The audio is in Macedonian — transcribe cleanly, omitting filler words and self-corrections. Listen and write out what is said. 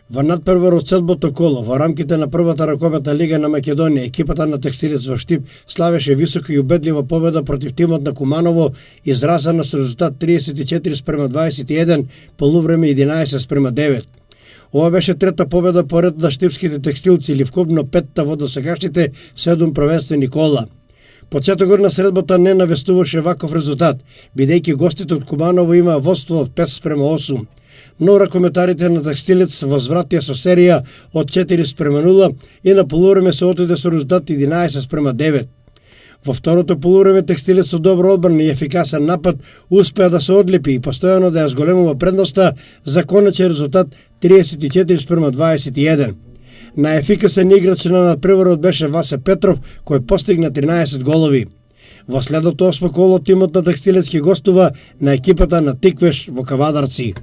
Во надпревар од седмото коло, во рамките на првата раковетна лига на Македонија, екипата на Текстилец во Штип славеше висока и убедлива победа против тимот на Куманово, изразена со резултат 34:21, полувреме 11:9. Ова беше трета победа поред на штипските текстилци или вкупно петта во досегашните 7 првенствени кола. Почетокот на средбата не навестуваше ваков резултат, бидејќи гостите од Куманово имаа водство од 5:8. Но ракометарите на Текстилец возвратија со серија од 4:0 и на полувреме се отиде со резултат 11:9. Во второто полувреме Текстилец со добра одбрана и ефикасен напад успеа да се одлепи и постојано да ја зголемува предноста за конечен резултат 34:21. Најефикасен играч на надпреварот беше Васе Петров, кој постигна 13 голови. Во следното 8 коло тимот на Текстилец ќе гостува на екипата на Тиквеш во Кавадарци.